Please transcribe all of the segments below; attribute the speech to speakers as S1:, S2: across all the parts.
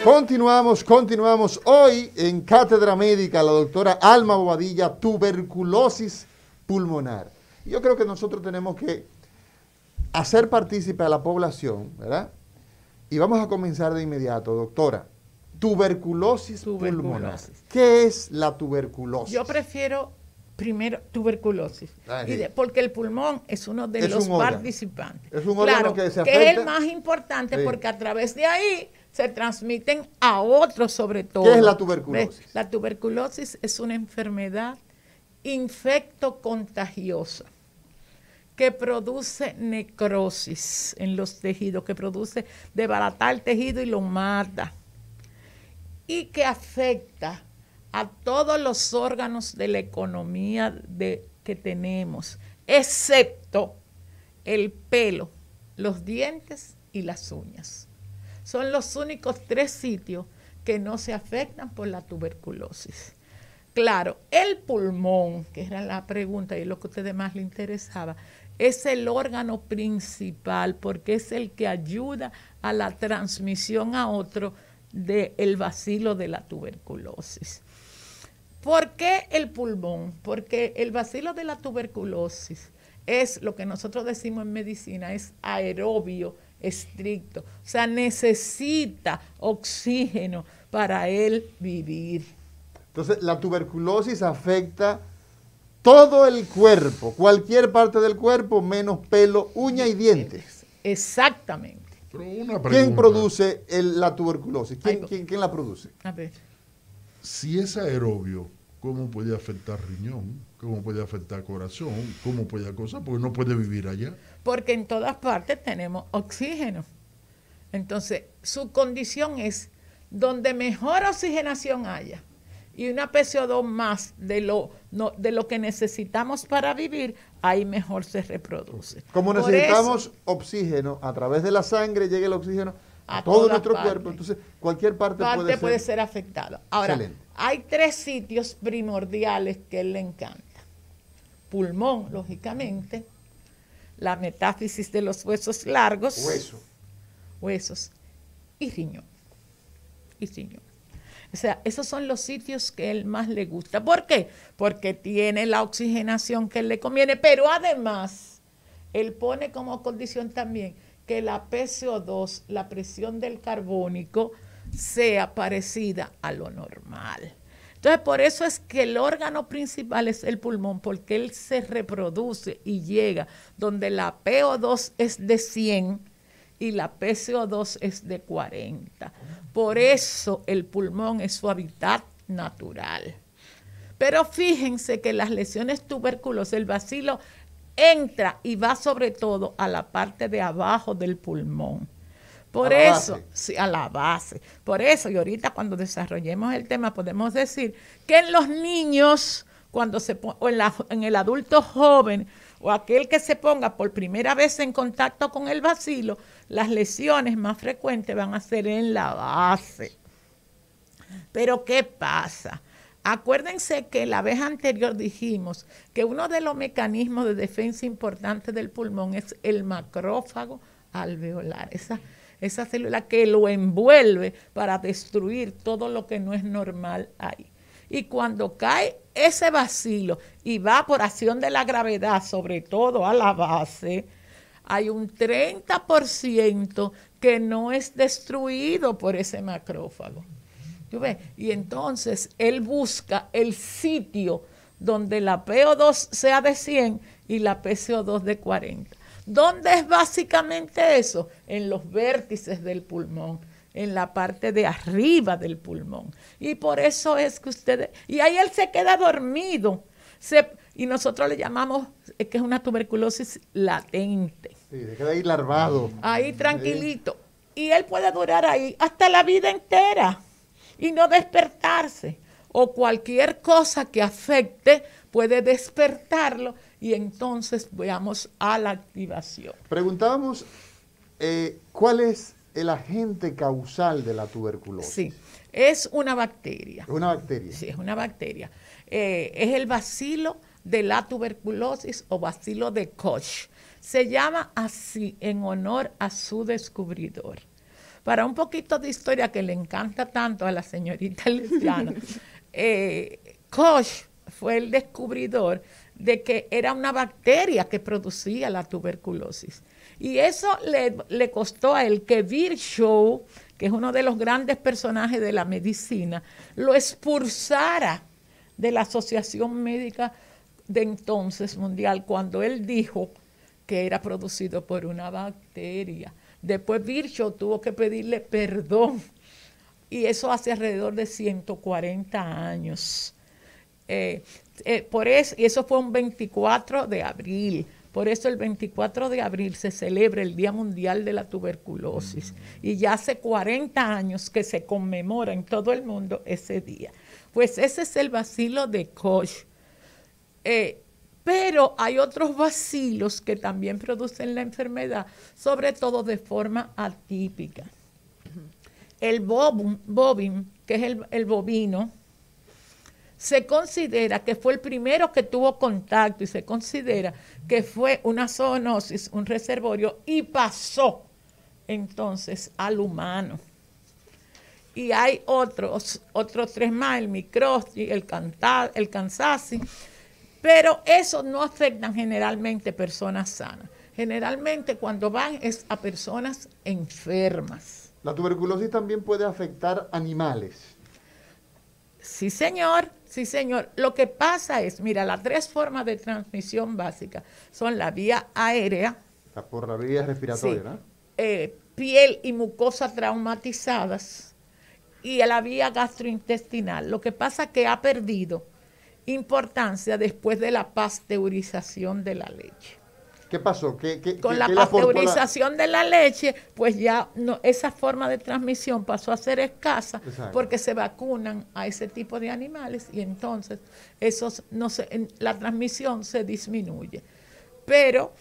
S1: Continuamos. Hoy en Cátedra Médica, la doctora Alma Bobadilla, tuberculosis pulmonar. Yo creo que nosotros tenemos que hacer partícipe a la población, ¿verdad? Y vamos a comenzar de inmediato, doctora. Tuberculosis pulmonar. ¿Qué es la tuberculosis?
S2: Yo prefiero primero tuberculosis, porque el pulmón es uno de los participantes.
S1: Es un órgano que se afecta.
S2: Que es el más importante, sí, porque a través de ahí se transmiten a otros sobre todo.
S1: ¿Qué es la tuberculosis?
S2: La tuberculosis es una enfermedad infectocontagiosa que produce necrosis en los tejidos, que produce desbaratar el tejido y lo mata, y que afecta a todos los órganos de la economía que tenemos, excepto el pelo, los dientes y las uñas. Son los únicos 3 sitios que no se afectan por la tuberculosis. Claro, el pulmón, que era la pregunta y lo que a ustedes más les interesaba, es el órgano principal porque es el que ayuda a la transmisión a otro del bacilo de la tuberculosis. ¿Por qué el pulmón? Porque el bacilo de la tuberculosis es lo que nosotros decimos en medicina, es aerobio estricto, o sea, necesita oxígeno para él vivir.
S1: Entonces, la tuberculosis afecta todo el cuerpo, cualquier parte del cuerpo, menos pelo, uña y dientes.
S2: Exactamente.
S3: Pero una pregunta.
S1: ¿Quién produce la tuberculosis? ¿Quién la produce?
S2: A ver.
S3: Si es aerobio, ¿cómo puede afectar riñón? ¿Cómo puede afectar corazón? ¿Cómo puede cosas? Porque no puede vivir allá.
S2: Porque en todas partes tenemos oxígeno. Entonces, su condición es donde mejor oxigenación haya y una PCO2 más de lo que necesitamos para vivir, ahí mejor se reproduce.
S1: Como necesitamos oxígeno, a través de la sangre llega el oxígeno a todo nuestro cuerpo, entonces cualquier parte puede ser afectada.
S2: Ahora, hay 3 sitios primordiales que él le encanta. Pulmón, lógicamente, la metáfisis de los huesos largos, huesos, y riñón. O sea, esos son los sitios que él más le gusta. ¿Por qué? Porque tiene la oxigenación que le conviene, pero además, él pone como condición también que la PCO2, la presión del carbónico, sea parecida a lo normal. Entonces, por eso es que el órgano principal es el pulmón, porque él se reproduce y llega donde la PO2 es de 100 y la PCO2 es de 40. Por eso el pulmón es su hábitat natural. Pero fíjense que las lesiones tuberculosas, el bacilo entra y va sobre todo a la parte de abajo del pulmón. Por eso, sí, a la base. Por eso, y ahorita cuando desarrollemos el tema, podemos decir que en los niños, o en el adulto joven, o aquel que se ponga por primera vez en contacto con el bacilo, las lesiones más frecuentes van a ser en la base. Pero, ¿qué pasa? Acuérdense que la vez anterior dijimos que uno de los mecanismos de defensa importantes del pulmón es el macrófago alveolar, esa célula que lo envuelve para destruir todo lo que no es normal ahí. Y cuando cae ese bacilo y va por acción de la gravedad, sobre todo a la base, hay un 30% que no es destruido por ese macrófago. ¿Tú ves? Y entonces él busca el sitio donde la PO2 sea de 100 y la PCO2 de 40. ¿Dónde es básicamente eso? En los vértices del pulmón, en la parte de arriba del pulmón. Y por eso es que y ahí él se queda dormido. Y nosotros le llamamos que es una tuberculosis latente.
S1: Sí, se queda ahí larvado.
S2: Ahí tranquilito. Sí. Y él puede durar ahí hasta la vida entera y no despertarse. O cualquier cosa que afecte puede despertarlo y entonces veamos a la activación.
S1: Preguntábamos cuál es el agente causal de la tuberculosis.
S2: Sí, es una bacteria.
S1: ¿Una bacteria?
S2: Sí, es una bacteria. Es el bacilo de la tuberculosis o bacilo de Koch. Se llama así en honor a su descubridor. Para un poquito de historia que le encanta tanto a la señorita Lesiano, Koch fue el descubridor de que era una bacteria que producía la tuberculosis. Y eso le costó a él que Virchow, que es uno de los grandes personajes de la medicina, lo expulsara de la Asociación Médica de entonces mundial, cuando él dijo que era producido por una bacteria. Después Virchow tuvo que pedirle perdón, y eso hace alrededor de 140 años. Por eso, y eso fue un 24 de abril. Por eso el 24 de abril se celebra el Día Mundial de la Tuberculosis. Y ya hace 40 años que se conmemora en todo el mundo ese día. Pues ese es el bacilo de Koch. Pero hay otros bacilos que también producen la enfermedad, sobre todo de forma atípica. El bovin, que es el bovino, se considera que fue el primero que tuvo contacto y se considera que fue una zoonosis, un reservorio, y pasó entonces al humano. Y hay otros 3 más, el microsti, el Kansasi, pero esos no afectan generalmente personas sanas. Generalmente cuando van es a personas enfermas.
S1: La tuberculosis también puede afectar animales.
S2: Sí, señor. Sí, señor. Lo que pasa es, mira, las 3 formas de transmisión básicas son la vía aérea.
S1: Por la vía respiratoria, ¿no?
S2: Piel y mucosa traumatizadas, y la vía gastrointestinal. Lo que pasa es que ha perdido importancia después de la pasteurización de la leche.
S1: ¿Qué pasó?
S2: Con la pasteurización de la leche, pues ya no, esa forma de transmisión pasó a ser escasa. Exacto. Porque se vacunan a ese tipo de animales y entonces la transmisión se disminuye. Pero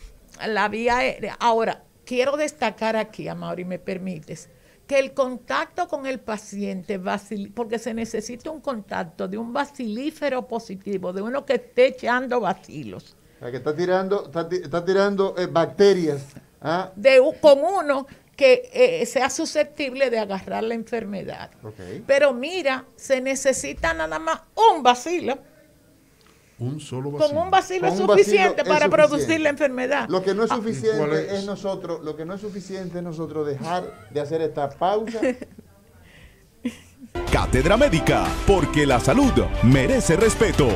S2: la vía aérea, ahora, quiero destacar aquí, Amaury, me permites, que el contacto con el paciente, porque se necesita un contacto de un bacilífero positivo, de uno que esté echando bacilos.
S1: La que está tirando bacterias. ¿Ah?
S2: Con uno que sea susceptible de agarrar la enfermedad. Okay. Pero mira, se necesita nada más un bacilo.
S3: Un solo bacilo.
S2: Con un bacilo es suficiente para producir la enfermedad.
S1: Lo que no es suficiente es nosotros dejar de hacer esta pausa.
S4: Cátedra Médica, porque la salud merece respeto.